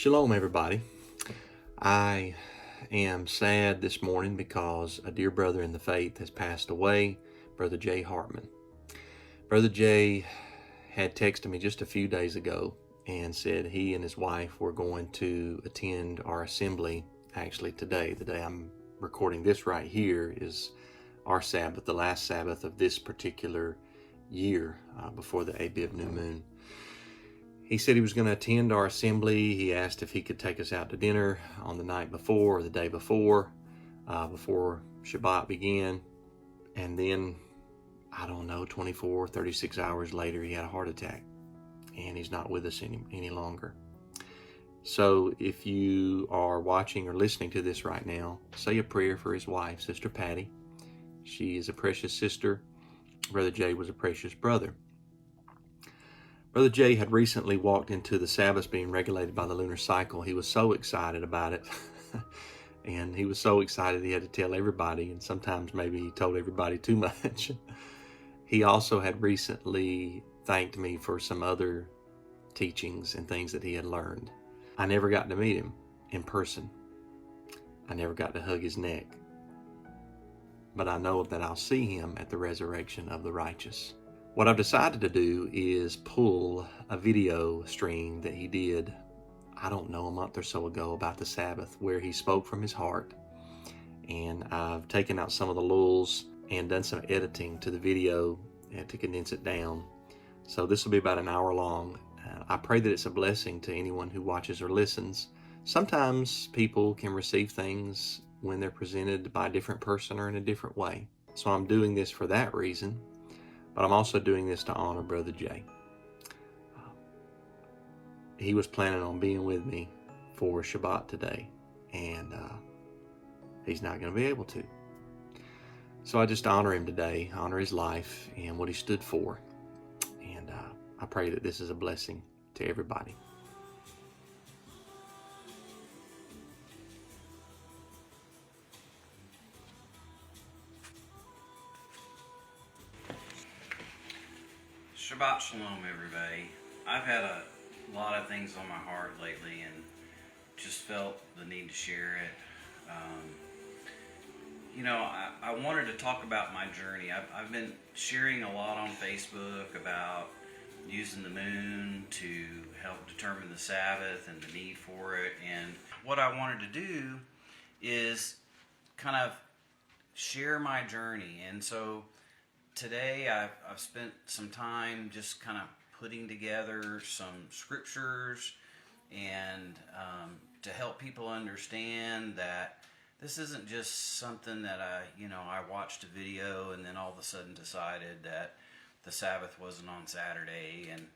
Shalom, everybody. I am sad this morning because a dear brother in the faith has passed away, Brother J. Hartman. Brother J had texted me just a few days ago and said he and his wife were going to attend our assembly. Actually, today, the day I'm recording this right here, is our Sabbath, the last Sabbath of this particular year before the Abib new moon. He said he was going to attend our assembly. He asked if he could take us out to dinner on the night before or the day before Shabbat began. And then, 36 hours later, he had a heart attack. And he's not with us any longer. So if you are watching or listening to this right now, say a prayer for his wife, Sister Patti. She is a precious sister. Brother Jay was a precious brother. Brother Jay had recently walked into the Sabbaths being regulated by the lunar cycle. He was so excited about it. And he was so excited he had to tell everybody, and sometimes maybe he told everybody too much. He also had recently thanked me for some other teachings and things that he had learned. I never got to meet him in person. I never got to hug his neck. But I know that I'll see him at the resurrection of the righteous. What I've decided to do is pull a video stream that he did, a month or so ago about the Sabbath, where he spoke from his heart. And I've taken out some of the lulls and done some editing to the video to condense it down. So this will be about an hour long. I pray that it's a blessing to anyone who watches or listens. Sometimes people can receive things when they're presented by a different person or in a different way. So I'm doing this for that reason. But I'm also doing this to honor Brother Jay. He was planning on being with me for Shabbat today, and he's not going to be able to. So I just honor him today, honor his life and what he stood for. And I pray that this is a blessing to everybody. Shabbat Shalom, everybody. I've had a lot of things on my heart lately and just felt the need to share it. I wanted to talk about my journey. I've been sharing a lot on Facebook about using the moon to help determine the Sabbath and the need for it. And what I wanted to do is kind of share my journey. And so today I've spent some time just kind of putting together some scriptures and to help people understand that this isn't just something that I watched a video and then all of a sudden decided that the Sabbath wasn't on Saturday and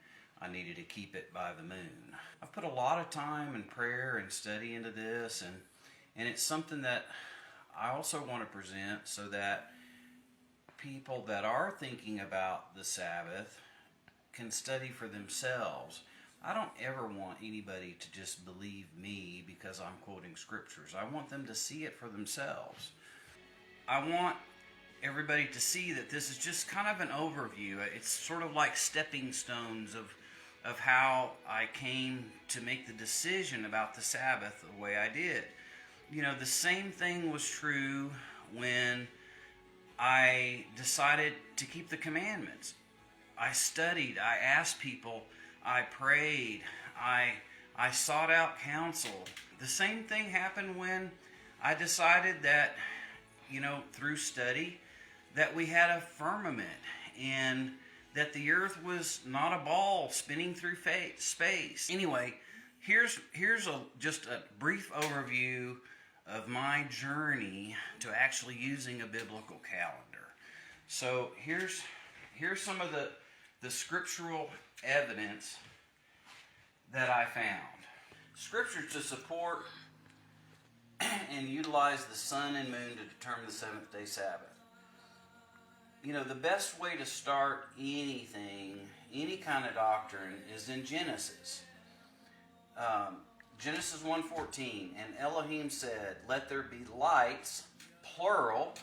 I needed to keep it by the moon. I've put a lot of time and prayer and study into this, and it's something that I also want to present so that people that are thinking about the Sabbath can study for themselves. I don't ever want anybody to just believe me because I'm quoting scriptures. I want them to see it for themselves. I want everybody to see that this is just kind of an overview. It's sort of like stepping stones of how I came to make the decision about the Sabbath the way I did. The same thing was true when I decided to keep the commandments. I studied, I asked people, I prayed, I sought out counsel. The same thing happened when I decided that, through study, that we had a firmament and that the earth was not a ball spinning through space. Anyway, here's just a brief overview of my journey to actually using a biblical calendar. So here's some of the scriptural evidence that I found. Scriptures to support and utilize the sun and moon to determine the seventh day Sabbath. The best way to start anything, any kind of doctrine, is in Genesis. Genesis 1:14, and Elohim said, "Let there be lights," plural,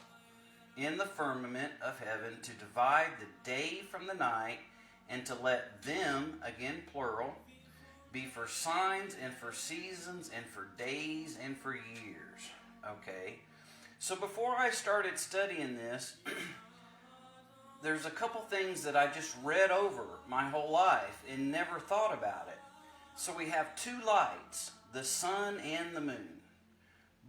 "in the firmament of heaven to divide the day from the night, and to let them," again plural, be for signs and for seasons and for days and for years. Okay? So before I started studying this, there's a couple things that I just read over my whole life and never thought about it. So we have two lights, the sun and the moon.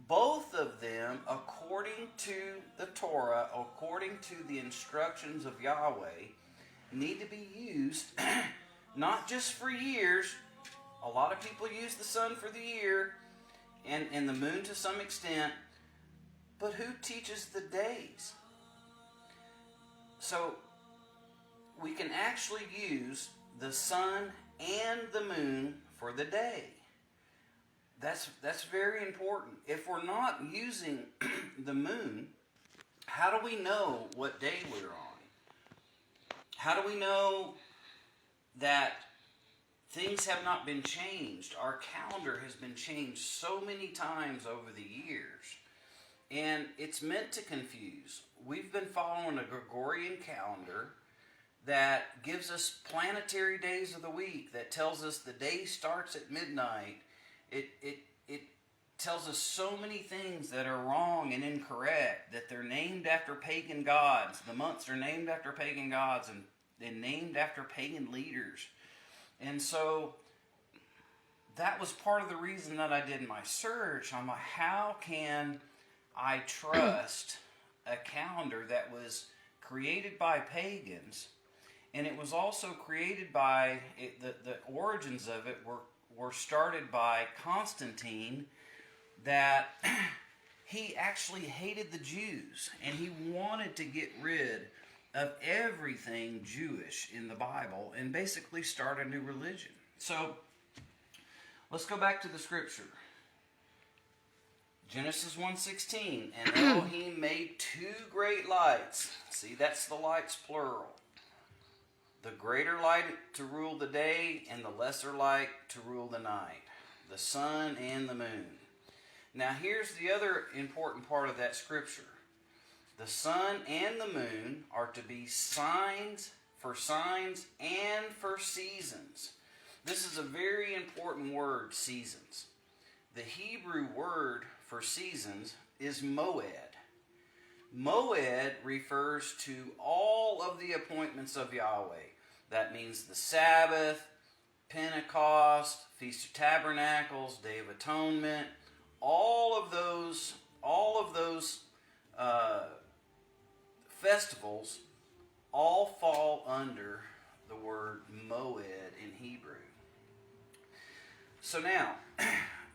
Both of them, according to the Torah, according to the instructions of Yahweh, need to be used not just for years. A lot of people use the sun for the year and the moon to some extent, but who teaches the days? So we can actually use the sun and the moon for the day. That's very important. If we're not using the moon, how do we know what day we're on? How do we know that things have not been changed? Our calendar has been changed so many times over the years, and it's meant to confuse. We've been following a Gregorian calendar that gives us planetary days of the week, that tells us the day starts at midnight. It tells us so many things that are wrong and incorrect, that they're named after pagan gods. The months are named after pagan gods and named after pagan leaders. And so that was part of the reason that I did my search. I'm like, how can I trust a calendar that was created by pagans, and it was also created by, the origins of it were started by Constantine, that he actually hated the Jews, and he wanted to get rid of everything Jewish in the Bible and basically start a new religion. So let's go back to the scripture. Genesis 1:16, and Elohim made two great lights. See, that's the lights plural. The greater light to rule the day, and the lesser light to rule the night. The sun and the moon. Now here's the other important part of that scripture. The sun and the moon are to be signs and for seasons. This is a very important word, seasons. The Hebrew word for seasons is moed. Moed refers to all of the appointments of Yahweh. That means the Sabbath, Pentecost, Feast of Tabernacles, Day of Atonement, all of those festivals all fall under the word moed in Hebrew. So now,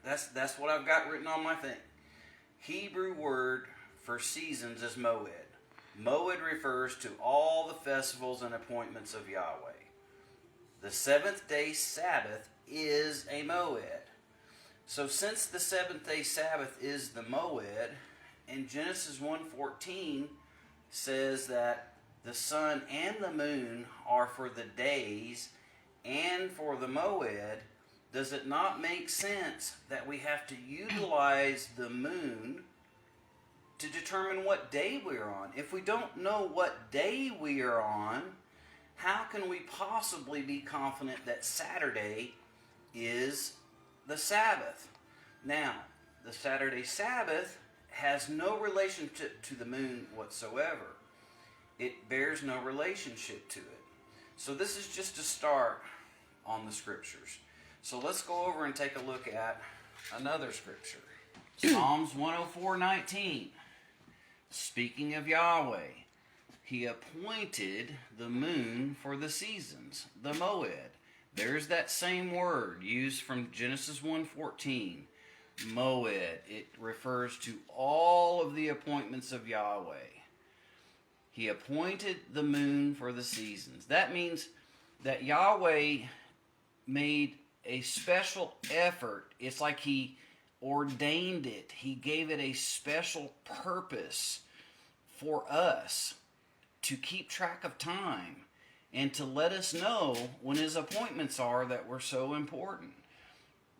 that's what I've got written on my thing. Hebrew word for seasons is moed. Moed refers to all the festivals and appointments of Yahweh. The seventh day Sabbath is a moed. So since the seventh day Sabbath is the moed, and Genesis 1:14 says that the sun and the moon are for the days and for the moed, does it not make sense that we have to utilize the moon to determine what day we're on? If we don't know what day we are on, how can we possibly be confident that Saturday is the Sabbath? Now, the Saturday Sabbath has no relationship to the moon whatsoever. It bears no relationship to it. So this is just a start on the scriptures. So let's go over and take a look at another scripture. Psalms 104:19. Speaking of Yahweh, He appointed the moon for the seasons, the moed. There's that same word used from Genesis 1:14. Moed. It refers to all of the appointments of Yahweh. He appointed the moon for the seasons. That means that Yahweh made a special effort. It's like He ordained it. He gave it a special purpose for us to keep track of time and to let us know when His appointments are that were so important.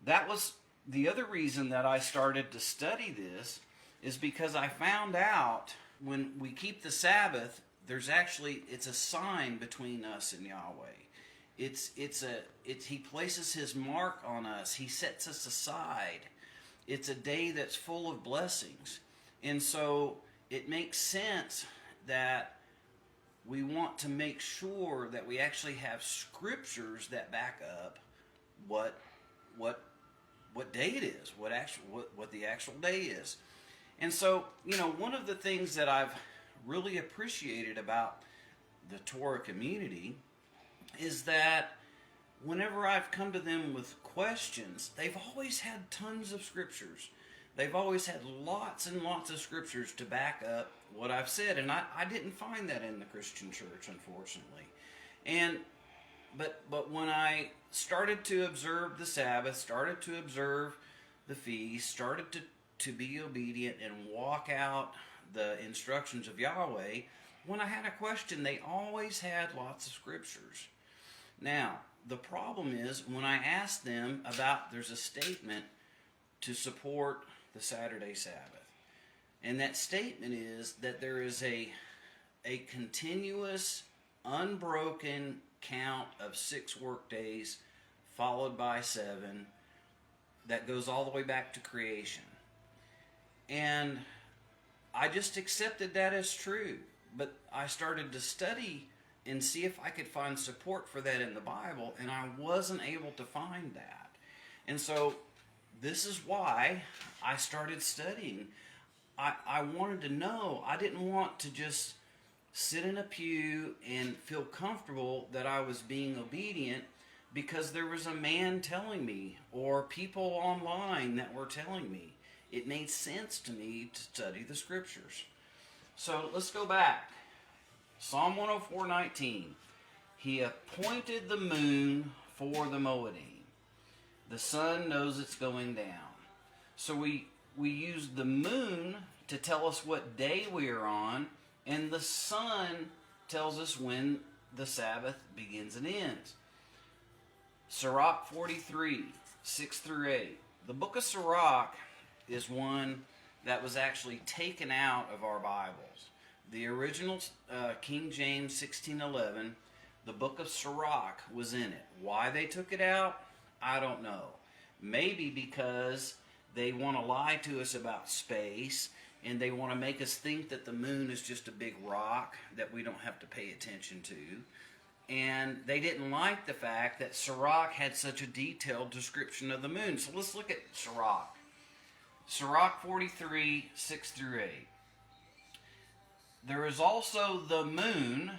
That was the other reason that I started to study this, is because I found out when we keep the Sabbath, it's a sign between us and Yahweh. He places his mark on us. He sets us aside. It's a day that's full of blessings. And so it makes sense that we want to make sure that we actually have scriptures that back up what day it is, what the actual day is. And so, one of the things that I've really appreciated about the Torah community is that whenever I've come to them with questions, they've always had tons of scriptures. They've always had lots and lots of scriptures to back up what I've said, and I didn't find that in the Christian church, unfortunately. But when I started to observe the Sabbath, started to observe the feast, started to be obedient and walk out the instructions of Yahweh, when I had a question, they always had lots of scriptures. Now, the problem is when I asked them about, there's a statement to support the Saturday Sabbath. And that statement is that there is a continuous, unbroken count of 6 work days followed by 7 that goes all the way back to creation. And I just accepted that as true. But I started to study and see if I could find support for that in the Bible, and I wasn't able to find that. And so this is why I started studying. I wanted to know. I didn't want to just sit in a pew and feel comfortable that I was being obedient because there was a man telling me or people online that were telling me. It made sense to me to study the scriptures. So let's go back. Psalm 104:19. He appointed the moon for the moadim. The sun knows it's going down. So we use the moon to tell us what day we are on, and the sun tells us when the Sabbath begins and ends. Sirach 43, 6 through 8. The book of Sirach is one that was actually taken out of our Bibles. The original King James 1611, the book of Sirach was in it. Why they took it out, I don't know. Maybe because they want to lie to us about space and they want to make us think that the moon is just a big rock that we don't have to pay attention to. And they didn't like the fact that Sirach had such a detailed description of the moon. So let's look at Sirach. Sirach 43, 6 through 8. There is also the moon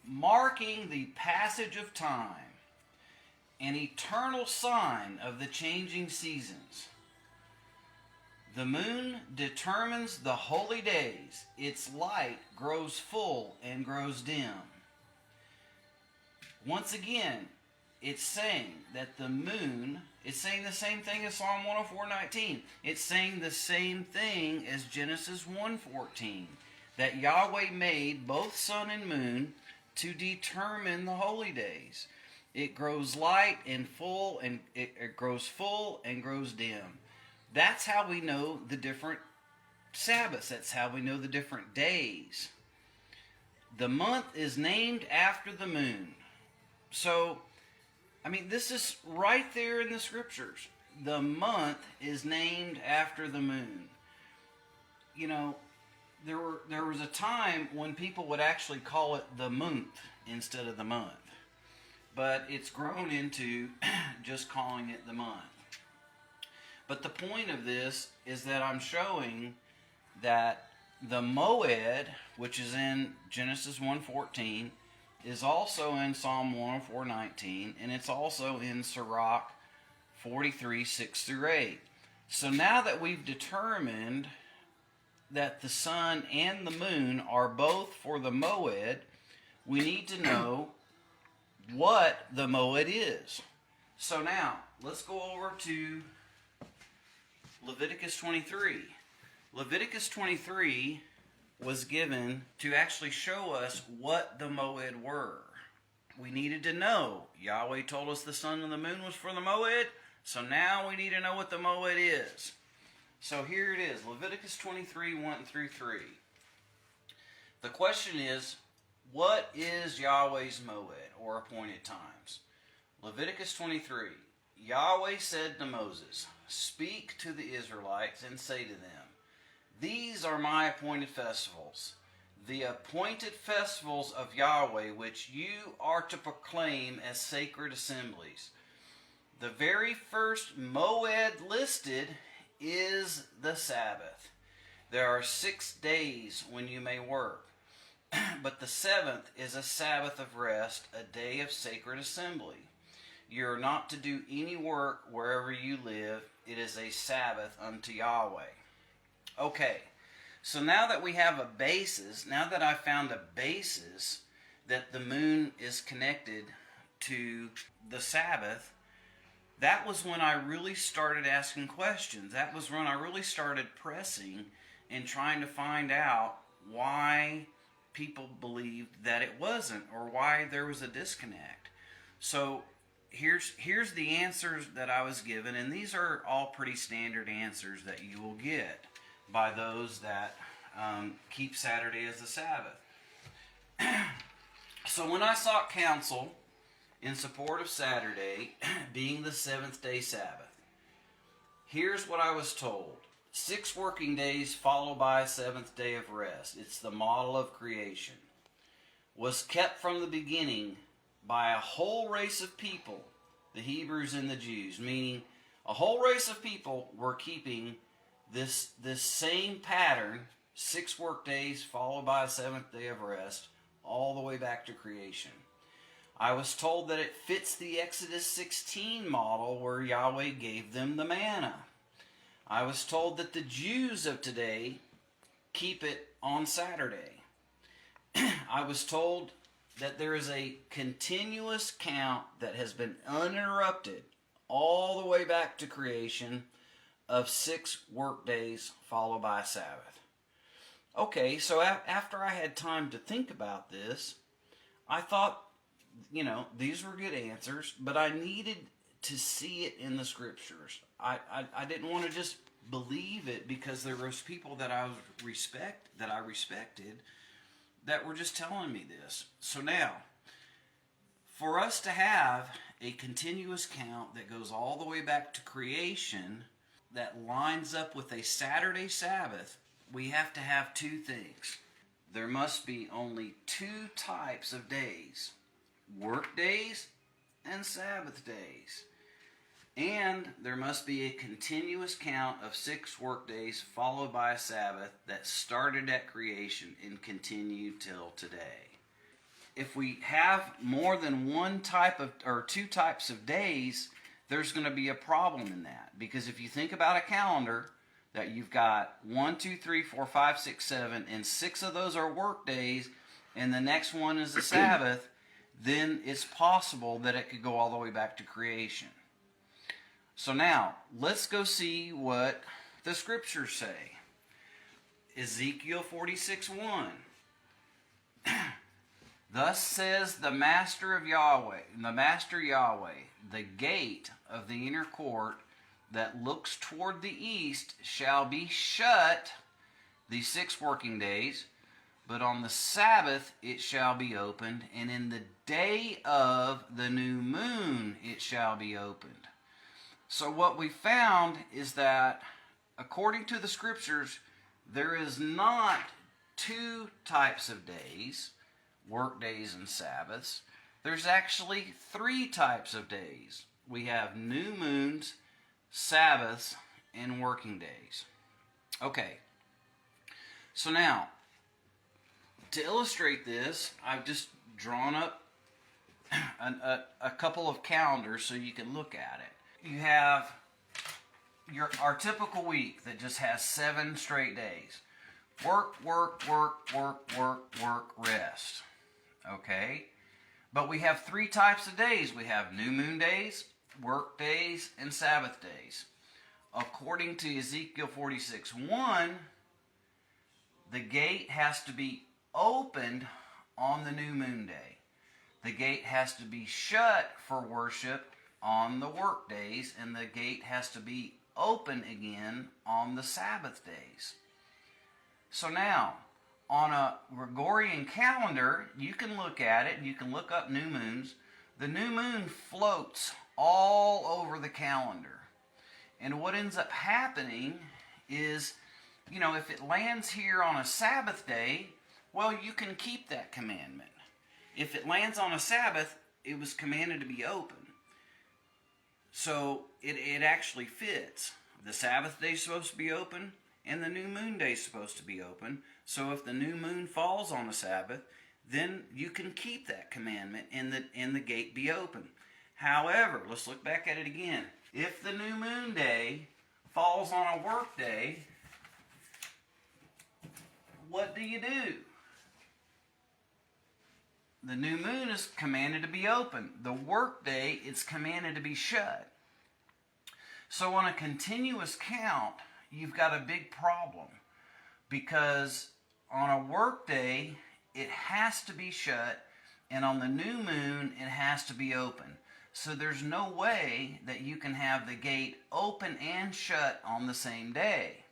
marking the passage of time, an eternal sign of the changing seasons. The moon determines the holy days. Its light grows full and grows dim. Once again, it's saying that the moon, it's saying the same thing as Psalm 104:19. It's saying the same thing as Genesis 1:14. That Yahweh made both sun and moon to determine the holy days. It grows light and full, and it grows full and grows dim. That's how we know the different Sabbaths. That's how we know the different days. The month is named after the moon. So, this is right there in the scriptures. The month is named after the moon. There was a time when people would actually call it the month instead of the month. But it's grown into just calling it the month. But the point of this is that I'm showing that the moed, which is in Genesis 1:14, is also in Psalm 104:19, and it's also in Sirach 43, 6 through 8. So now that we've determined that the sun and the moon are both for the moed, we need to know what the moed is. So now, let's go over to Leviticus 23. Leviticus 23 was given to actually show us what the moed were. We needed to know. Yahweh told us the sun and the moon was for the moed, so now we need to know what the moed is. So here it is, Leviticus 23, 1 through 3. The question is, what is Yahweh's moed, or appointed times? Leviticus 23. Yahweh said to Moses, "Speak to the Israelites and say to them, These are my appointed festivals, the appointed festivals of Yahweh, which you are to proclaim as sacred assemblies. The very first moed listed is the Sabbath. There are 6 days when you may work, but the 7th is a Sabbath of rest, a day of sacred assembly. You are not to do any work wherever you live. It is a Sabbath unto Yahweh." Okay, so now that we have a basis, now that I found a basis that the moon is connected to the Sabbath, that was when I really started asking questions. That was when I really started pressing and trying to find out why people believed that it wasn't, or why there was a disconnect. So here's the answers that I was given, and these are all pretty standard answers that you will get by those that keep Saturday as a Sabbath. So when I sought counsel in support of Saturday being the 7th-day Sabbath, here's what I was told. 6 working days followed by a 7th day of rest. It's the model of creation. Was kept from the beginning by a whole race of people, the Hebrews and the Jews, meaning a whole race of people were keeping this same pattern, 6 work days followed by a 7th day of rest, all the way back to creation. I was told that it fits the Exodus 16 model where Yahweh gave them the manna. I was told that the Jews of today keep it on Saturday. I was told that there is a continuous count that has been uninterrupted all the way back to creation of 6 work days followed by a Sabbath. Okay, so after I had time to think about this, I thought, these were good answers, but I needed to see it in the Scriptures. I didn't want to just believe it because there was people that I respected that were just telling me this. So now, for us to have a continuous count that goes all the way back to creation that lines up with a Saturday Sabbath, we have to have 2 things. There must be only 2 types of days: work days and Sabbath days. And there must be a continuous count of 6 work days followed by a Sabbath that started at creation and continued till today. If we have more than 2 types of days, there's going to be a problem in that. Because if you think about a calendar, that you've got 1, 2, 3, 4, 5, 6, 7, and 6 of those are work days, and the next one is the Sabbath, then it's possible that it could go all the way back to creation. So now, let's go see what the Scriptures say. Ezekiel 46:1. Thus says the Master Yahweh, the gate of the inner court that looks toward the east shall be shut these 6 working days, but on the Sabbath it shall be opened, and in the day of the new moon it shall be opened. So what we found is that, according to the Scriptures, there is not 2 types of days, work days and Sabbaths. There's actually 3 types of days. We have new moons, Sabbaths, and working days. Okay, so now, to illustrate this, I've just drawn up a couple of calendars so you can look at it. You have our typical week that just has 7 straight days. Work, rest. Okay? But we have 3 types of days. We have new moon days, work days, and Sabbath days. According to Ezekiel 46:1, the gate has to be opened on the new moon day. The gate has to be shut for worship on the work days, and the gate has to be open again on the Sabbath days. So now, on a Gregorian calendar, you can look at it and you can look up new moons. The new moon floats all over the calendar. And what ends up happening is, if it lands here on a Sabbath day, well, you can keep that commandment. If it lands on a Sabbath, it was commanded to be open. So it actually fits. The Sabbath day is supposed to be open, and the new moon day is supposed to be open. So if the new moon falls on a Sabbath, then you can keep that commandment and the gate be open. However, let's look back at it again. If the new moon day falls on a work day, what do? The new moon is commanded to be open. The work day is commanded to be shut. So on a continuous count, you've got a big problem, because on a work day, it has to be shut, and on the new moon, it has to be open. So there's no way that you can have the gate open and shut on the same day.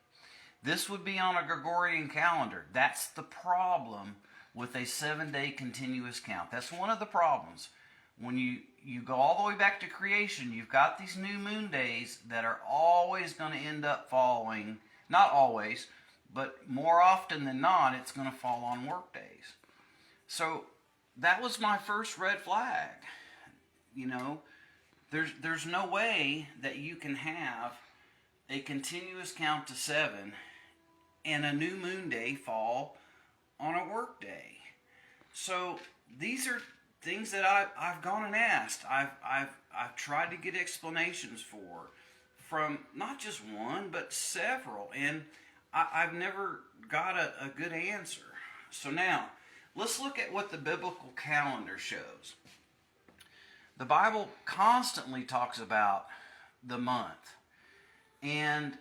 This would be on a Gregorian calendar. That's the problem with a 7-day continuous count. That's one of the problems. When you go all the way back to creation, you've got these new moon days that are always going to end up falling, not always, but more often than not, it's going to fall on work days. So that was my first red flag. There's no way that you can have a continuous count to 7 and a new moon day fall on a work day. So these are things that I've gone and asked. I've tried to get explanations for, from not just one but several, and I've never got a good answer. So now let's look at what the biblical calendar shows. The Bible constantly talks about the month, and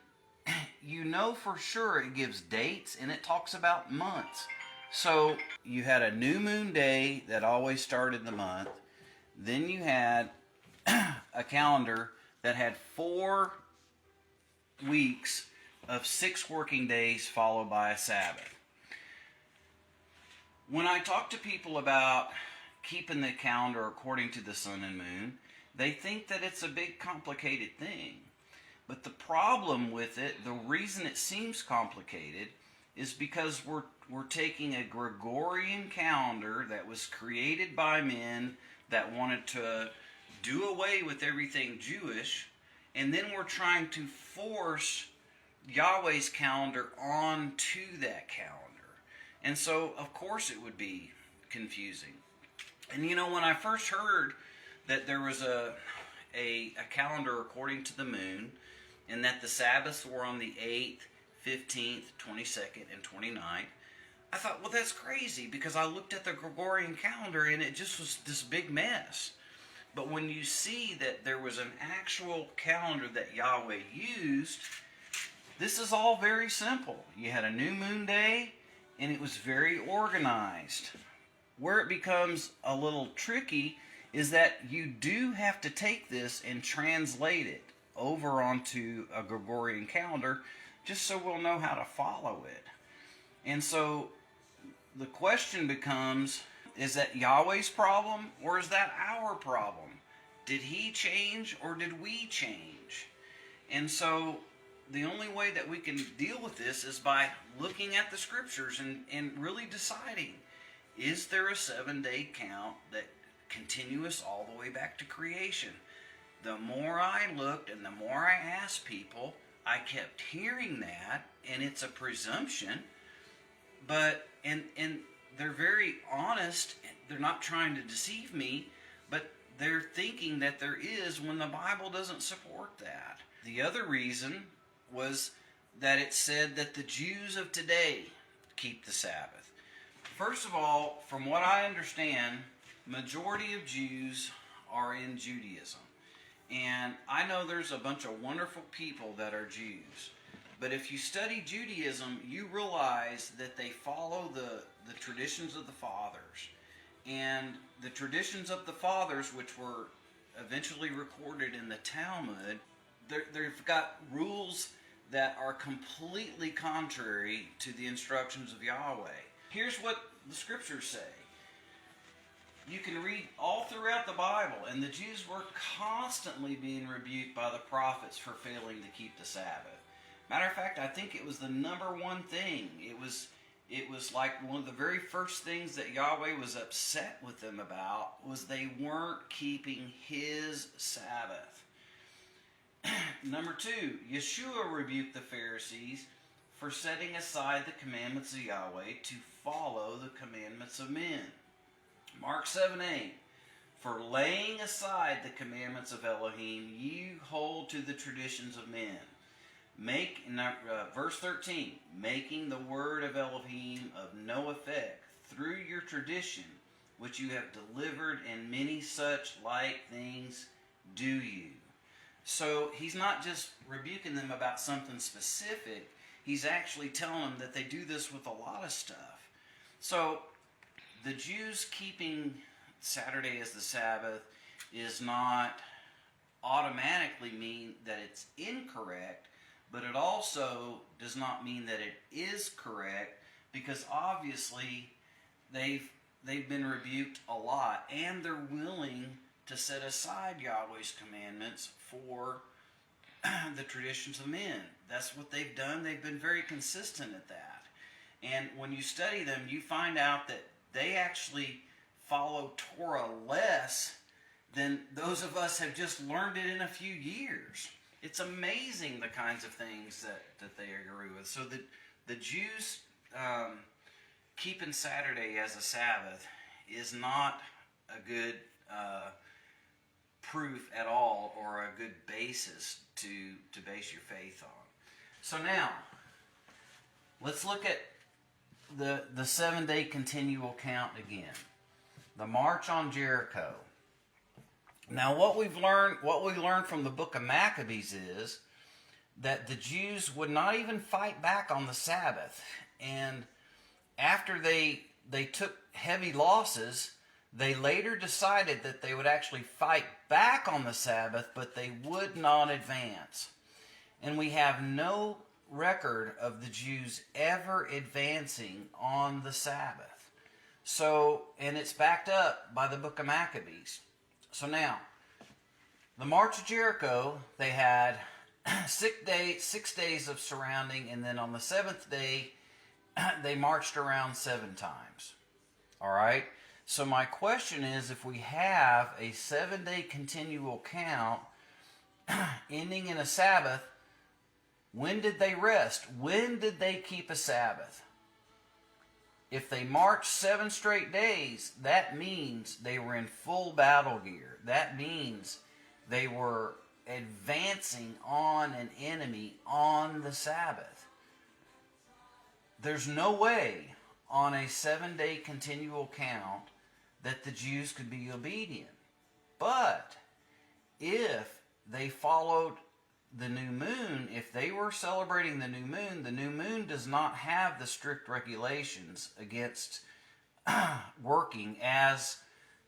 for sure it gives dates and it talks about months. So you had a new moon day that always started the month. Then you had a calendar that had 4 weeks of 6 working days followed by a Sabbath. When I talk to people about keeping the calendar according to the sun and moon, they think that it's a big complicated thing. But the problem with it, the reason it seems complicated, is because we're taking a Gregorian calendar that was created by men that wanted to do away with everything Jewish, and then we're trying to force Yahweh's calendar onto that calendar. And so, of course, it would be confusing. And when I first heard that there was a calendar according to the moon, and that the Sabbaths were on the 8th, 15th, 22nd, and 29th, I thought, well, that's crazy, because I looked at the Gregorian calendar and it just was this big mess. But when you see that there was an actual calendar that Yahweh used, this is all very simple. You had a new moon day, and it was very organized. Where it becomes a little tricky is that you do have to take this and translate it over onto a Gregorian calendar, just so we'll know how to follow it. And so the question becomes, is that Yahweh's problem, or is that our problem? Did he change, or did we change? And so the only way that we can deal with this is by looking at the scriptures and really deciding, is there a 7-day count that continuous all the way back to creation? The more I looked and the more I asked people, I kept hearing that, and it's a presumption, but and they're very honest. They're not trying to deceive me, but they're thinking that there is, when the Bible doesn't support that. The other reason was that it said that the Jews of today keep the Sabbath. First of all, from what I understand, majority of Jews are in Judaism. And I know there's a bunch of wonderful people that are Jews. But if you study Judaism, you realize that they follow the traditions of the fathers. And the traditions of the fathers, which were eventually recorded in the Talmud, they've got rules that are completely contrary to the instructions of Yahweh. Here's what the scriptures say. You can read all throughout the Bible, and the Jews were constantly being rebuked by the prophets for failing to keep the Sabbath. Matter of fact, I think it was the number one thing. It was like one of the very first things that Yahweh was upset with them about was they weren't keeping His Sabbath. Number two, Yeshua rebuked the Pharisees for setting aside the commandments of Yahweh to follow the commandments of men. Mark 7:8, for laying aside the commandments of Elohim, you hold to the traditions of men. Verse 13, making the word of Elohim of no effect through your tradition, which you have delivered, and many such like things do you. So he's not just rebuking them about something specific. He's actually telling them that they do this with a lot of stuff. So the Jews keeping Saturday as the Sabbath is not automatically mean that it's incorrect, but it also does not mean that it is correct, because obviously they've been rebuked a lot, and they're willing to set aside Yahweh's commandments for the traditions of men. That's what they've done. They've been very consistent at that. And when you study them, you find out that they actually follow Torah less than those of us have just learned it in a few years. It's amazing the kinds of things that they agree with. So the Jews keeping Saturday as a Sabbath is not a good proof at all, or a good basis to base your faith on. So now, let's look at the 7-day continual count again. The march on Jericho. Now what we learned from the book of Maccabees is that the Jews would not even fight back on the Sabbath. And after they took heavy losses, they later decided that they would actually fight back on the Sabbath, but they would not advance. And we have no record of the Jews ever advancing on the Sabbath. So, and it's backed up by the book of Maccabees. So now, the March of Jericho, they had 6 days of surrounding, and then on the 7th day, they marched around 7 times. All right? So my question is, if we have a 7-day continual count ending in a Sabbath, when did they rest? When did they keep a Sabbath? If they marched 7 straight days, that means they were in full battle gear. That means they were advancing on an enemy on the Sabbath. There's no way on a 7-day continual count that the Jews could be obedient. But if they followed the new moon, if they were celebrating the new moon does not have the strict regulations against working as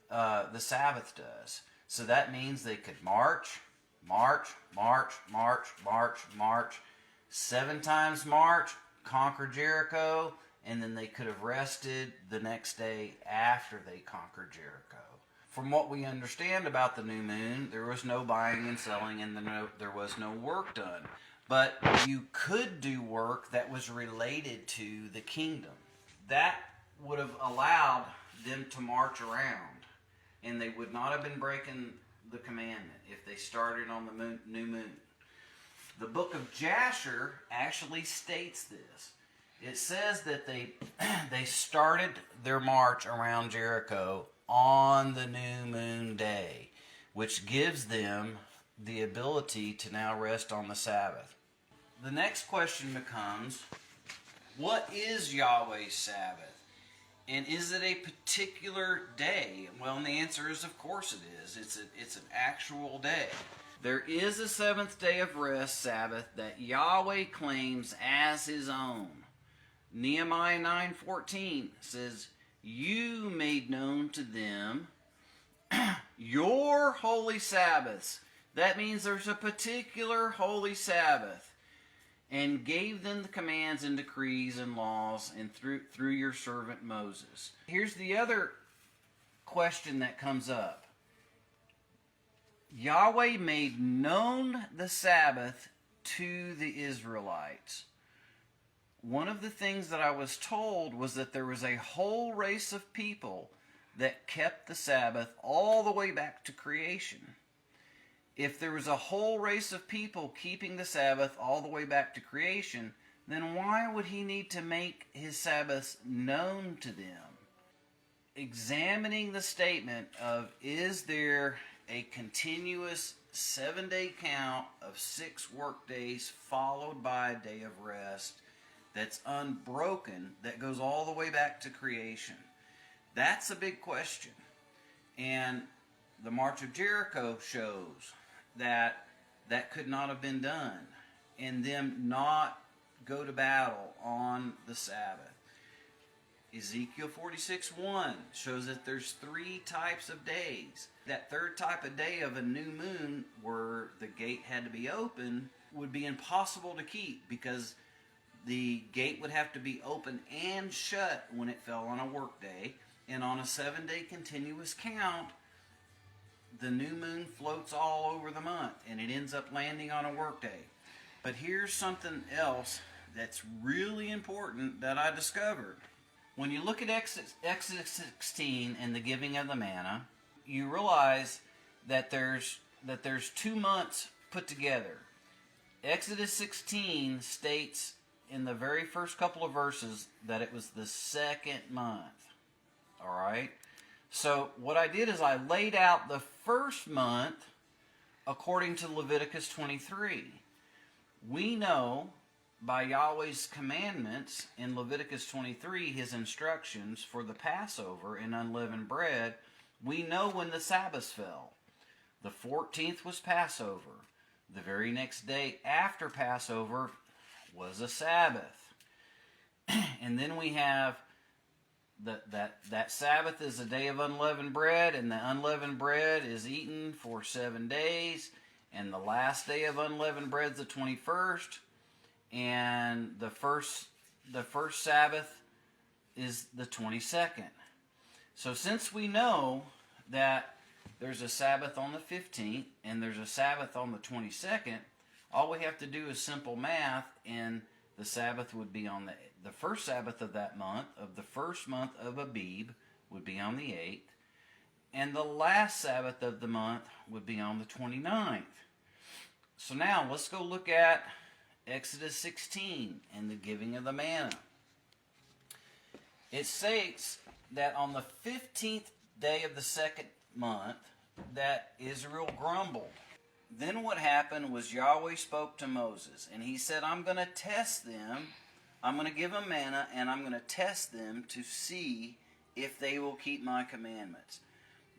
the Sabbath does. So that means they could march, 7 times march, conquer Jericho, and then they could have rested the next day after they conquered Jericho. From what we understand about the new moon, there was no buying and selling, and there was no work done. But you could do work that was related to the kingdom. That would have allowed them to march around, and they would not have been breaking the commandment if they started on the new moon. The book of Jasher actually states this. It says that they started their march around Jericho on the new moon day, which gives them the ability to now rest on the Sabbath. The next question becomes, what is Yahweh's Sabbath? And is it a particular day? Well, and the answer is, of course it is. It's an actual day. There is a 7th day of rest, Sabbath, that Yahweh claims as his own. Nehemiah 9:14 says, you made known to them your holy Sabbaths. That means there's a particular holy Sabbath. And gave them the commands and decrees and laws and through your servant Moses. Here's the other question that comes up. Yahweh made known the Sabbath to the Israelites. One of the things that I was told was that there was a whole race of people that kept the Sabbath all the way back to creation. If there was a whole race of people keeping the Sabbath all the way back to creation, then why would he need to make his Sabbaths known to them? Examining the statement of, is there a continuous 7-day count of 6 work days followed by a day of rest that's unbroken, that goes all the way back to creation? That's a big question. And the March of Jericho shows that that could not have been done, and them not go to battle on the Sabbath. Ezekiel 46:1 shows that there's 3 types of days. That third type of day of a new moon, where the gate had to be open, would be impossible to keep, because the gate would have to be open and shut when it fell on a work day. And on a 7-day continuous count, the new moon floats all over the month, and it ends up landing on a work day. But here's something else that's really important that I discovered. When you look at Exodus 16 and the giving of the manna, you realize that there's 2 months put together. Exodus 16 states in the very first couple of verses that it was the 2nd month. All right? So what I did is I laid out the first month according to Leviticus 23. We know by Yahweh's commandments in Leviticus 23, his instructions for the Passover and unleavened bread, we know when the Sabbaths fell. The 14th was Passover. The very next day after Passover was a Sabbath. And then we have that Sabbath is a day of unleavened bread, and the unleavened bread is eaten for 7 days, and the last day of unleavened bread is the 21st, and the first Sabbath is the 22nd. So since we know that there's a Sabbath on the 15th and there's a Sabbath on the 22nd, all we have to do is simple math, and the Sabbath would be on the first Sabbath of that month, of the first month of Abib, would be on the 8th, and the last Sabbath of the month would be on the 29th. So now let's go look at Exodus 16 and the giving of the manna. It states that on the 15th day of the 2nd month that Israel grumbled. Then what happened was Yahweh spoke to Moses, and he said, I'm going to test them. I'm going to give them manna, and I'm going to test them to see if they will keep my commandments.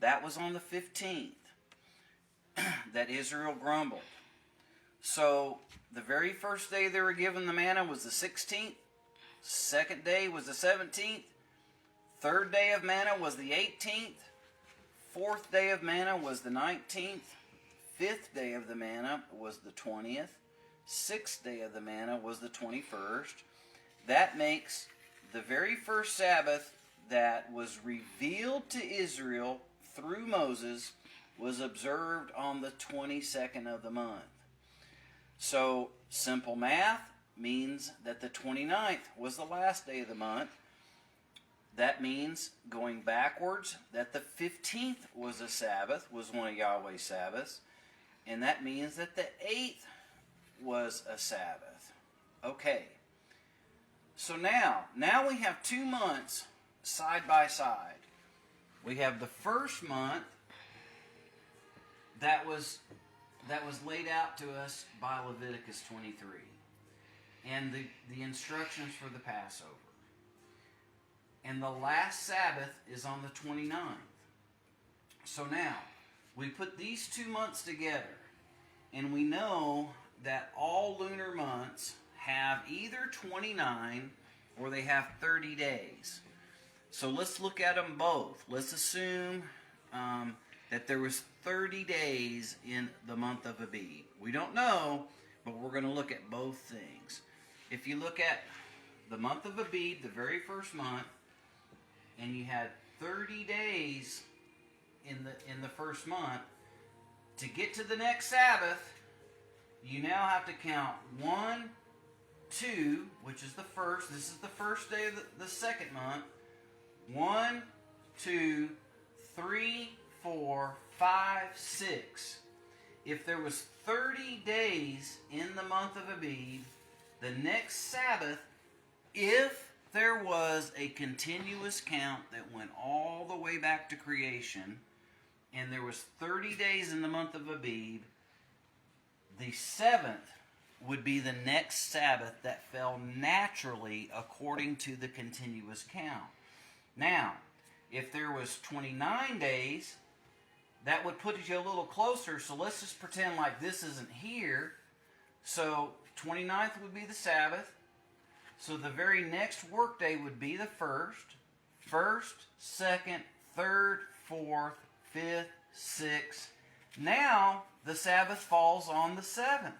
That was on the 15th that Israel grumbled. So the very first day they were given the manna was the 16th. Second day was the 17th. Third day of manna was the 18th. Fourth day of manna was the 19th. Fifth day of the manna was the 20th. Sixth day of the manna was the 21st. That makes the very first Sabbath that was revealed to Israel through Moses was observed on the 22nd of the month. So simple math means that the 29th was the last day of the month. That means, going backwards, that the 15th was a Sabbath, was one of Yahweh's Sabbaths. And that means that the 8th was a Sabbath. Okay. So now we have 2 months side by side. We have the first month that was laid out to us by Leviticus 23. And the instructions for the Passover. And the last Sabbath is on the 29th. So now, we put these 2 months together, and we know that all lunar months have either 29 or they have 30 days. So let's look at them both. Let's assume that there was 30 days in the month of Abib. We don't know, but we're going to look at both things. If you look at the month of Abib, the very first month, and you had 30 days in the first month. To get to the next Sabbath, you now have to count 1, 2, which is the first. This is the first day of the second month. 1, 2, 3, 4, 5, 6. If there was 30 days in the month of Abib, the next Sabbath, if there was a continuous count that went all the way back to creation, and there was 30 days in the month of Abib, the 7th would be the next Sabbath that fell naturally according to the continuous count. Now, if there was 29 days, that would put you a little closer, so let's just pretend like this isn't here. So 29th would be the Sabbath. So the very next workday would be the first, second, third, fourth, fifth, sixth. Now the Sabbath falls on the 7th.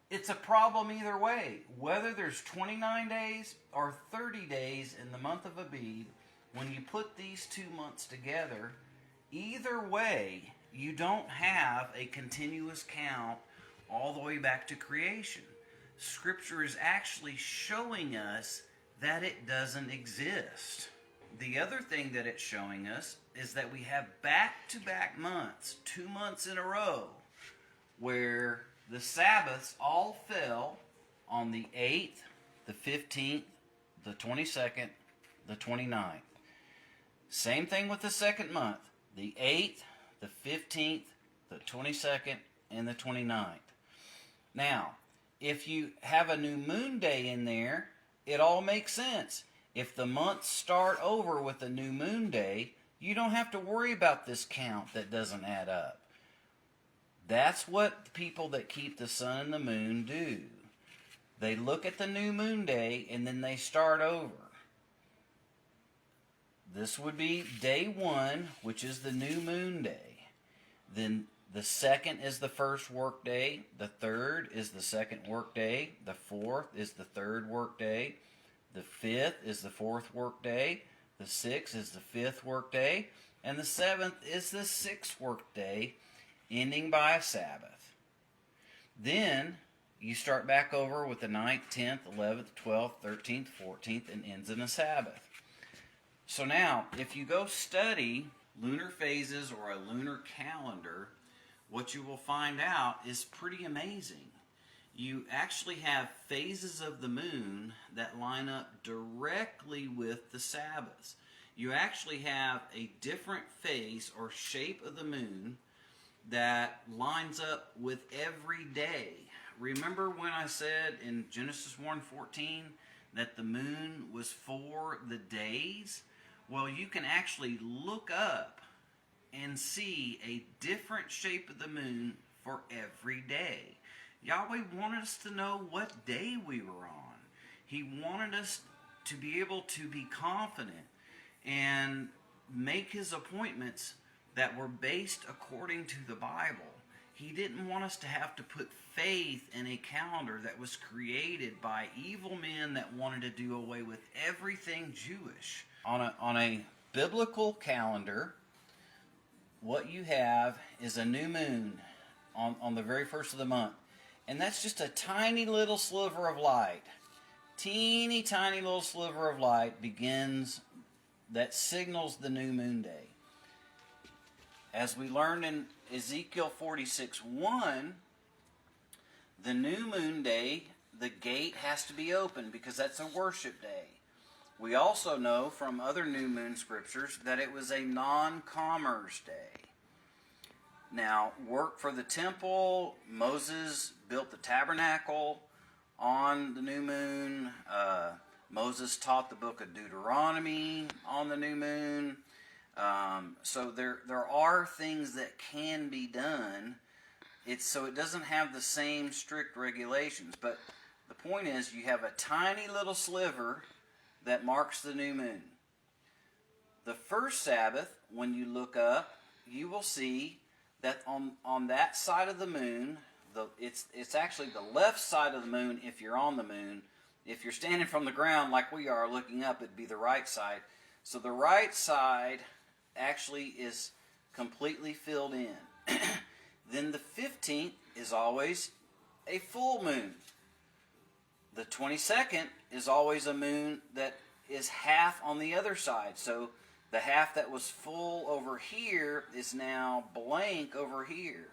It's a problem either way. Whether there's 29 days or 30 days in the month of Abib, when you put these 2 months together, either way, you don't have a continuous count all the way back to creation. Scripture is actually showing us that it doesn't exist. The other thing that it's showing us is that we have back-to-back months, 2 months in a row, where the Sabbaths all fell on the 8th, the 15th, the 22nd, the 29th. Same thing with the second month, the 8th, the 15th, the 22nd, and the 29th. Now, if you have a new moon day in there, it all makes sense. If the months start over with a new moon day, you don't have to worry about this count that doesn't add up. That's what the people that keep the sun and the moon do. They look at the new moon day and then they start over. This would be day 1, which is the new moon day. Then the 2nd is the first work day. The 3rd is the second work day. The 4th is the 3rd work day. The 5th is the 4th work day. The 6th is the 5th work day. And the 7th is the 6th work day, ending by a Sabbath. Then you start back over with the 9th, 10th, 11th, 12th, 13th, 14th, and ends in a Sabbath. So now, if you go study lunar phases or a lunar calendar, what you will find out is pretty amazing. You actually have phases of the moon that line up directly with the Sabbaths. You actually have a different phase or shape of the moon that lines up with every day. Remember when I said in Genesis 1:14 that the moon was for the days? Well, you can actually look up and see a different shape of the moon for every day. Yahweh wanted us to know what day we were on. He wanted us to be able to be confident and make His appointments that were based according to the Bible. He didn't want us to have to put faith in a calendar that was created by evil men that wanted to do away with everything Jewish. On a biblical calendar, what you have is a new moon on the very first of the month. And that's just a tiny little sliver of light. Teeny tiny little sliver of light that signals the new moon day. As we learned in Ezekiel 46:1, the new moon day, the gate has to be open because that's a worship day. We also know from other new moon scriptures that it was a non-commerce day. Now, work for the temple, Moses built the tabernacle on the new moon. Moses taught the book of Deuteronomy on the new moon. So there are things that can be done. So it doesn't have the same strict regulations. But the point is, you have a tiny little sliver that marks the new moon. The first Sabbath, when you look up, you will see that on that side of the moon, it's actually the left side of the moon if you're on the moon. If you're standing from the ground like we are looking up, it'd be the right side. So the right side actually is completely filled in. Then the 15th is always a full moon. The 22nd is always a moon that is half on the other side. So the half that was full over here is now blank over here.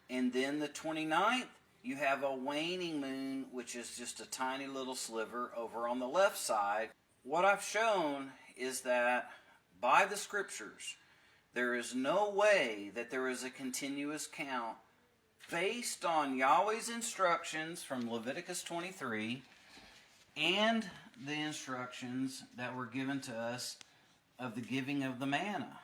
And then the 29th, you have a waning moon, which is just a tiny little sliver over on the left side. What I've shown is that by the Scriptures, there is no way that there is a continuous count based on Yahweh's instructions from Leviticus 23 and the instructions that were given to us of the giving of the manna.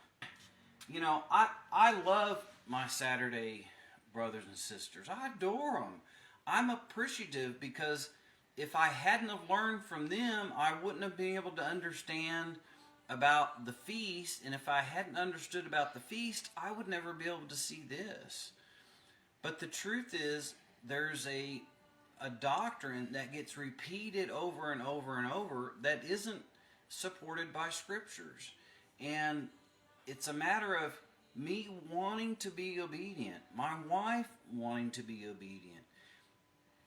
You know, I love my Saturday brothers and sisters. I adore them. I'm appreciative because if I hadn't have learned from them, I wouldn't have been able to understand about the feast. And if I hadn't understood about the feast, I would never be able to see this. But the truth is, there's a doctrine that gets repeated over and over and over that isn't supported by Scriptures. And it's a matter of me wanting to be obedient, my wife wanting to be obedient.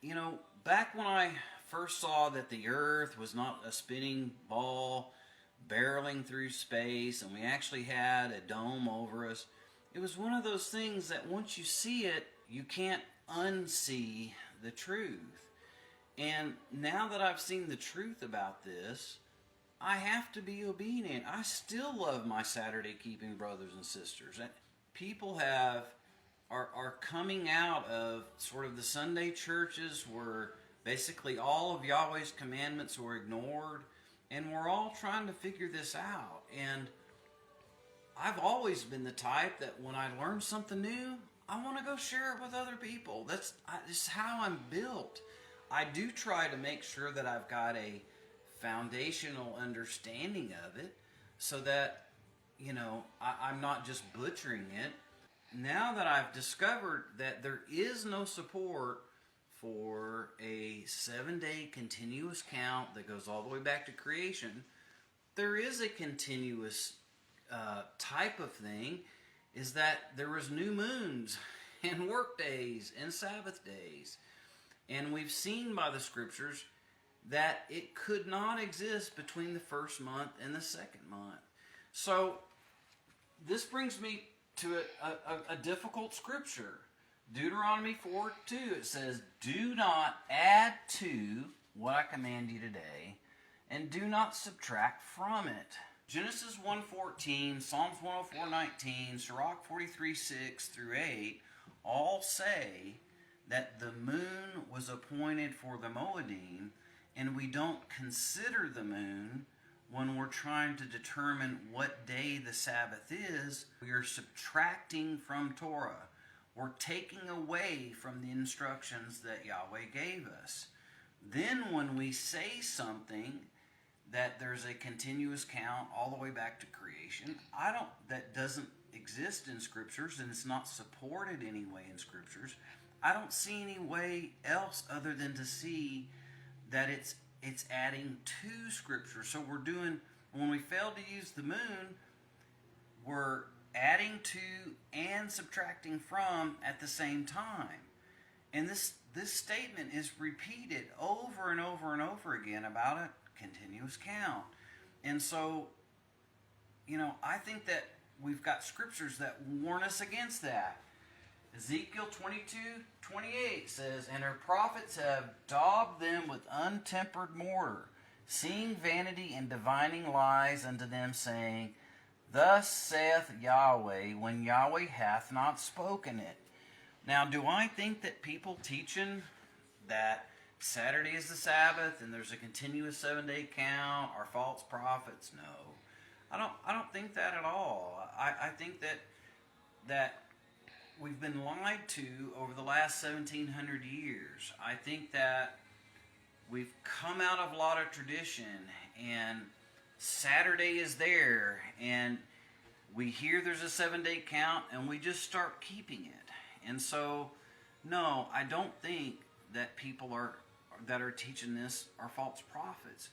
You know, back when I first saw that the earth was not a spinning ball barreling through space and we actually had a dome over us, it was one of those things that once you see it, you can't unsee the truth. And now that I've seen the truth about this, I have to be obedient. I still love my Saturday keeping brothers and sisters. People are coming out of sort of the Sunday churches where basically all of Yahweh's commandments were ignored, and we're all trying to figure this out. And I've always been the type that when I learn something new, I want to go share it with other people. That's just how I'm built. I do try to make sure that I've got a foundational understanding of it so that, you know, I'm not just butchering it. Now that I've discovered that there is no support for a 7-day continuous count that goes all the way back to creation, there is a continuous type of thing, is that there was new moons and work days and Sabbath days. And we've seen by the Scriptures that it could not exist between the first month and the second month. So this brings me to a difficult Scripture. Deuteronomy 4:2, it says, "Do not add to what I command you today, and do not subtract from it." Genesis 1:14, Psalms 104:19, Sirach 43:6 through 8 all say that the moon was appointed for the moadim, and we don't consider the moon when we're trying to determine what day the Sabbath is. We are subtracting from Torah. We're taking away from the instructions that Yahweh gave us. Then when we say something that there's a continuous count all the way back to creation, that doesn't exist in Scriptures, and it's not supported anyway in Scriptures. I don't see any way else other than to see that it's adding to Scripture. So when we fail to use the moon, we're adding to and subtracting from at the same time. And this statement is repeated over and over and over again about a continuous count. And so, you know, I think that we've got Scriptures that warn us against that. Ezekiel 22:28 says, "And her prophets have daubed them with untempered mortar, seeing vanity and divining lies unto them, saying, Thus saith Yahweh, when Yahweh hath not spoken it." Now, do I think that people teaching that Saturday is the Sabbath and there's a continuous 7-day count are false prophets? No. I don't think that at all. I think that we've been lied to over the last 1,700 years. I think that we've come out of a lot of tradition, and Saturday is there, and we hear there's a 7-day count, and we just start keeping it. And so, no, I don't think that people that are teaching this are false prophets.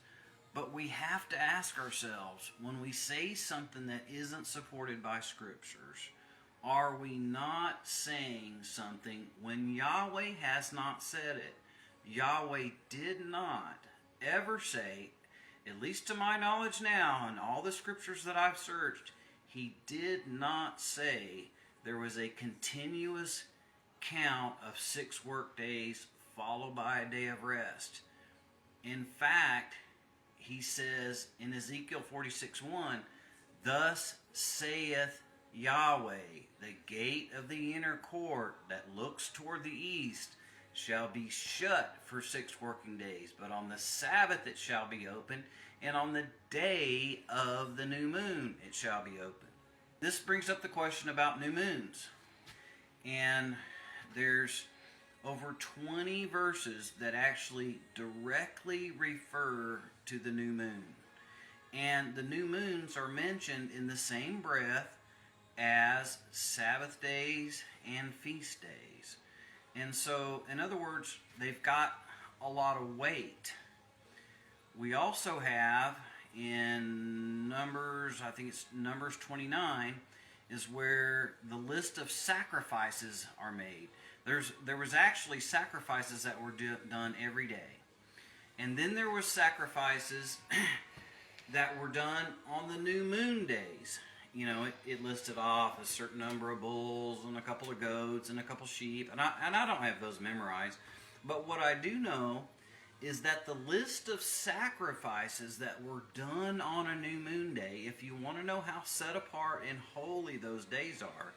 But we have to ask ourselves, when we say something that isn't supported by Scriptures, are we not saying something when Yahweh has not said it? Yahweh did not ever say, at least to my knowledge now, in all the Scriptures that I've searched, He did not say there was a continuous count of 6 work days followed by a day of rest. In fact, He says in Ezekiel 46:1, "Thus saith Yahweh, the gate of the inner court that looks toward the east shall be shut for 6 working days, but on the Sabbath it shall be open, and on the day of the new moon it shall be open." This brings up the question about new moons. And there's over 20 verses that actually directly refer to the new moon. And the new moons are mentioned in the same breath as Sabbath days and feast days. And so, in other words, they've got a lot of weight. We also have in Numbers, I think it's Numbers 29, is where the list of sacrifices are made. There was actually sacrifices that were done every day. And then there was sacrifices that were done on the new moon days. You know, it listed off a certain number of bulls and a couple of goats and a couple of sheep. And I don't have those memorized. But what I do know is that the list of sacrifices that were done on a new moon day, if you want to know how set apart and holy those days are,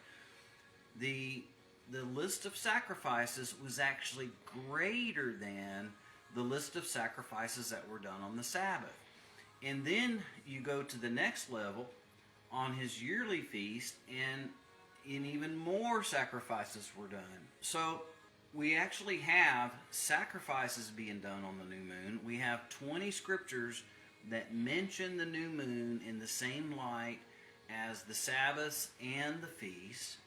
the list of sacrifices was actually greater than the list of sacrifices that were done on the Sabbath. And then you go to the next level on his yearly feast, and even more sacrifices were done. So we actually have sacrifices being done on the new moon. We have 20 scriptures that mention the new moon in the same light as the Sabbaths and the feasts.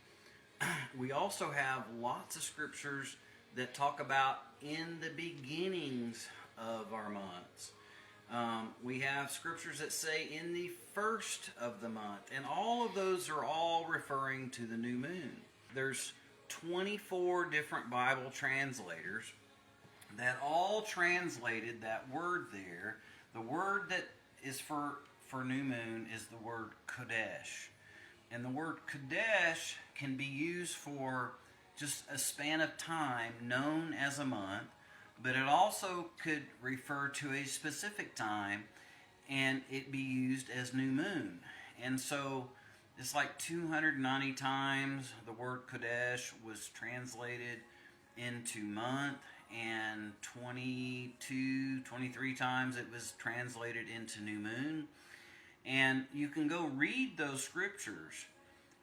We also have lots of scriptures that talk about in the beginnings of our months. We have scriptures that say in the first of the month, and all of those are all referring to the new moon. There's 24 different Bible translators that all translated that word there. The word that is for new moon is the word Kodesh. And the word Kodesh can be used for just a span of time known as a month, but it also could refer to a specific time and it be used as new moon. And so it's like 290 times the word Kodesh was translated into month, and 23 times it was translated into new moon. And you can go read those scriptures,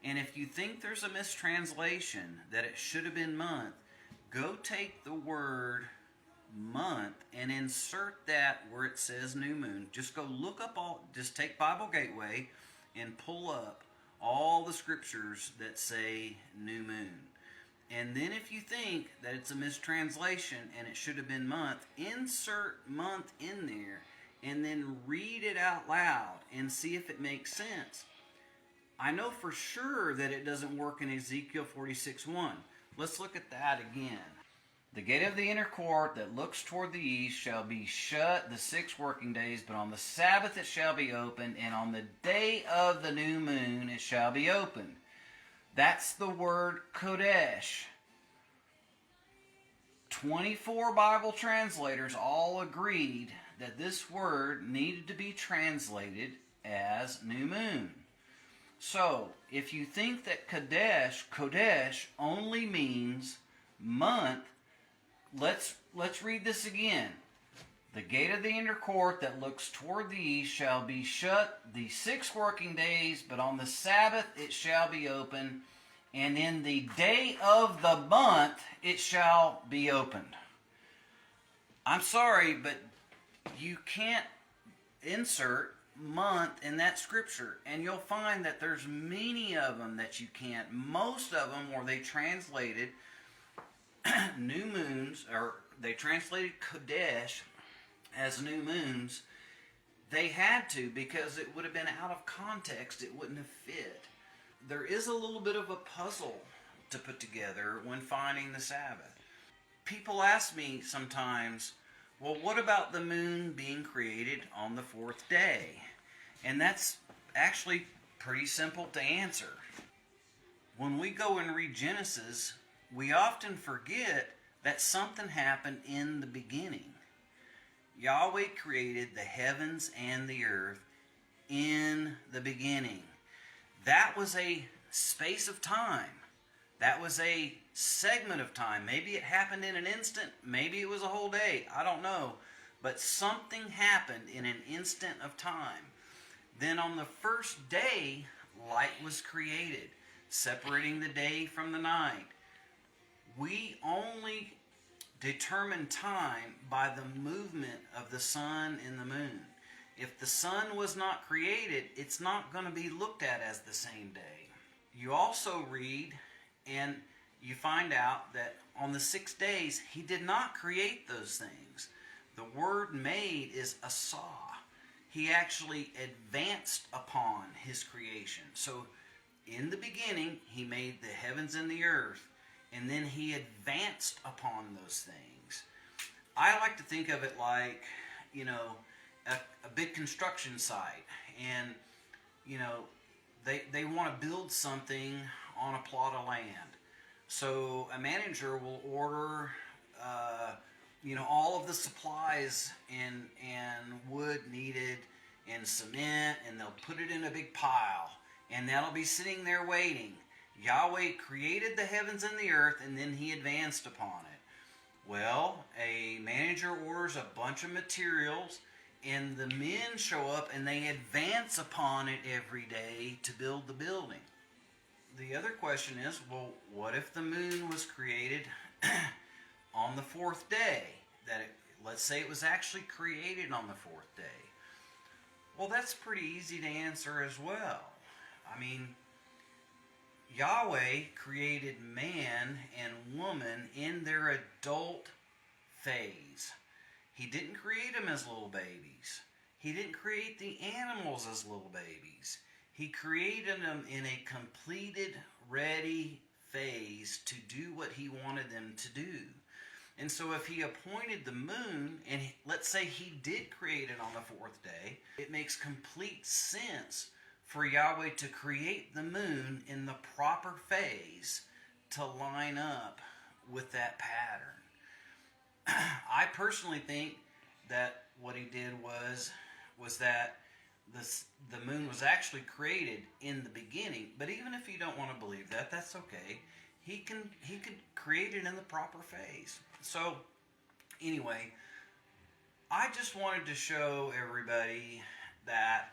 and if you think there's a mistranslation that it should have been month, go take the word month and insert that where it says new moon. Just go look up just take Bible Gateway and pull up all the scriptures that say new moon. And then if you think that it's a mistranslation and it should have been month, insert month in there and then read it out loud and see if it makes sense. I know for sure that it doesn't work in Ezekiel 46:1. Let's look at that again. The gate of the inner court that looks toward the east shall be shut the 6 working days, but on the Sabbath it shall be opened, and on the day of the new moon it shall be opened. That's the word Kodesh. 24 Bible translators all agreed that this word needed to be translated as new moon. So, if you think that Kodesh only means month, let's read this again. The gate of the inner court that looks toward the east shall be shut the 6 working days, but on the Sabbath it shall be open, and in the day of the month it shall be opened. I'm sorry, but you can't insert month in that scripture, and you'll find that there's many of them that you can't. Most of them where they translated new moons, or they translated Kodesh as new moons, They had to, because it would have been out of context. It wouldn't have fit. There is a little bit of a puzzle to put together when finding the Sabbath. People ask me sometimes, well, what about the moon being created on the fourth day? And that's actually pretty simple to answer. When we go and read Genesis, we often forget that something happened in the beginning. Yahweh created the heavens and the earth in the beginning. That was a space of time. That was a segment of time. Maybe it happened in an instant. Maybe it was a whole day. I don't know. But something happened in an instant of time. Then on the first day, light was created, separating the day from the night. We only determine time by the movement of the sun and the moon. If the sun was not created, it's not going to be looked at as the same day. You also read and you find out that on the 6 days, he did not create those things. The word made is asah. He actually advanced upon his creation. So in the beginning, he made the heavens and the earth, and then he advanced upon those things. I like to think of it like, a big construction site, and, they want to build something on a plot of land. So a manager will order, all of the supplies and wood needed and cement, and they'll put it in a big pile, and that'll be sitting there waiting. Yahweh created the heavens and the earth, and then he advanced upon it. Well, a manager orders a bunch of materials, and the men show up and they advance upon it every day to build the building. The other question is, well, what if the moon was created on the fourth day? Let's say it was actually created on the fourth day. Well, that's pretty easy to answer as well. I mean, Yahweh created man and woman in their adult phase. He didn't create them as little babies. He didn't create the animals as little babies. He created them in a completed, ready phase to do what he wanted them to do. And so if he appointed the moon, and let's say he did create it on the fourth day, it makes complete sense for Yahweh to create the moon in the proper phase to line up with that pattern. I personally think that what he did was that the moon was actually created in the beginning. But even if you don't want to believe that, that's okay. He could create it in the proper phase. So anyway, I just wanted to show everybody that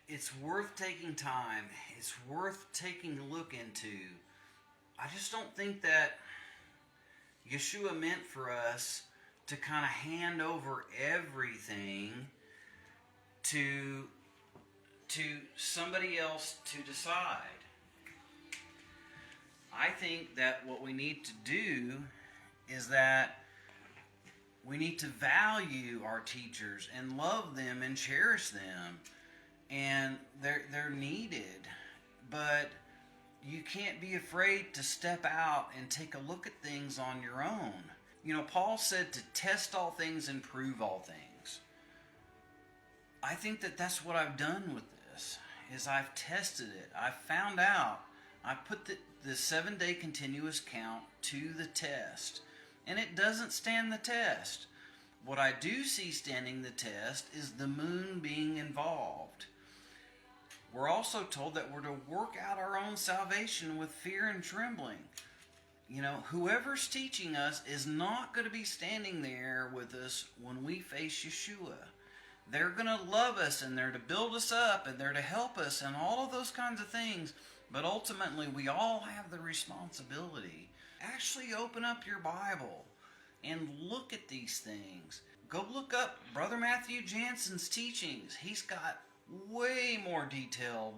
it's worth taking time. It's worth taking a look into. I just don't think that Yeshua meant for us to kind of hand over everything to somebody else to decide. I think that what we need to do is that we need to value our teachers and love them and cherish them. And they're needed. But you can't be afraid to step out and take a look at things on your own. Paul said to test all things and prove all things. I think that that's what I've done with this, is I've tested it. I've found out. I put the 7-day continuous count to the test. And it doesn't stand the test. What I do see standing the test is the moon being involved. We're also told that we're to work out our own salvation with fear and trembling. Whoever's teaching us is not going to be standing there with us when we face Yeshua. They're going to love us, and they're to build us up, and they're to help us, and all of those kinds of things. But ultimately, we all have the responsibility. Actually open up your Bible and look at these things. Go look up Brother Matthew Jansen's teachings. He's got way more detailed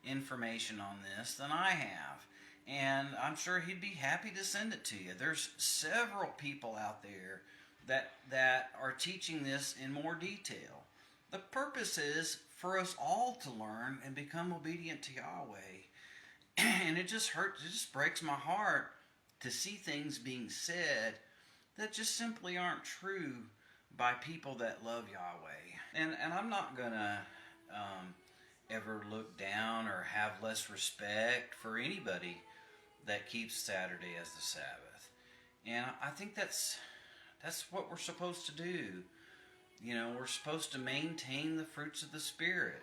information on this than I have, and I'm sure he'd be happy to send it to you. There's several people out there that are teaching this in more detail. The purpose is for us all to learn and become obedient to Yahweh. And it just hurts, it just breaks my heart to see things being said that just simply aren't true by people that love Yahweh. And I'm not going to ever look down or have less respect for anybody that keeps Saturday as the Sabbath. And I think that's what we're supposed to do. You know, we're supposed to maintain the fruits of the Spirit.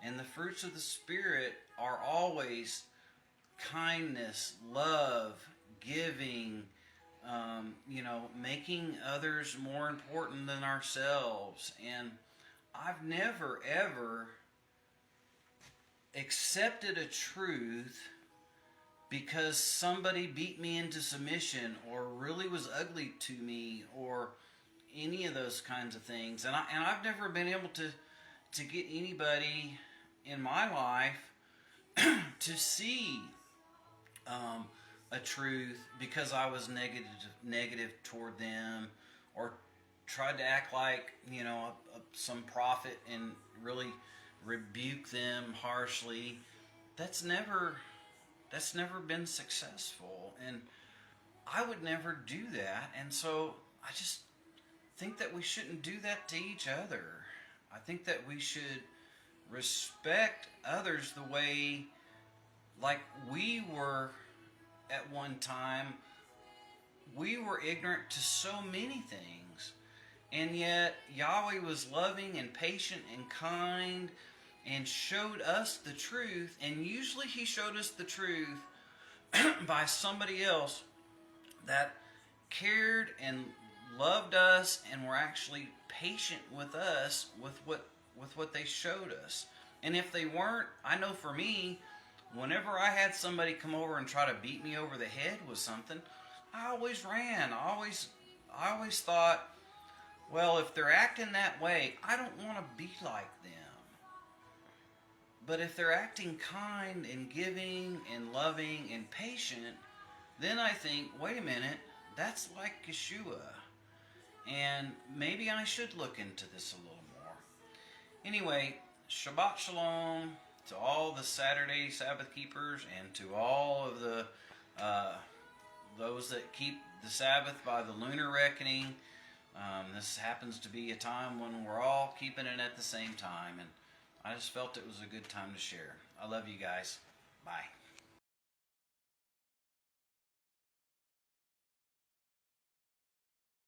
And the fruits of the Spirit are always kindness, love, giving, making others more important than ourselves. And I've never, ever accepted a truth because somebody beat me into submission or really was ugly to me or any of those kinds of things. And I've never been able to get anybody in my life to see a truth because I was negative toward them or tried to act like, some prophet and really rebuke them harshly. That's never been successful, and I would never do that. And so I just think that we shouldn't do that to each other. I think that we should respect others the way, like we were at one time. We were ignorant to so many things, and yet Yahweh was loving and patient and kind and showed us the truth. And usually he showed us the truth by somebody else that cared and loved us and were actually patient with us with what they showed us. And if they weren't, I know for me, whenever I had somebody come over and try to beat me over the head with something, I always ran. I always thought, well, if they're acting that way, I don't want to be like them. But if they're acting kind and giving and loving and patient, then I think, wait a minute, that's like Yeshua. And maybe I should look into this a little more. Anyway, Shabbat Shalom to all the Saturday Sabbath keepers and to all of the those that keep the Sabbath by the lunar reckoning. This happens to be a time when we're all keeping it at the same time, and I just felt it was a good time to share. I love you guys. Bye.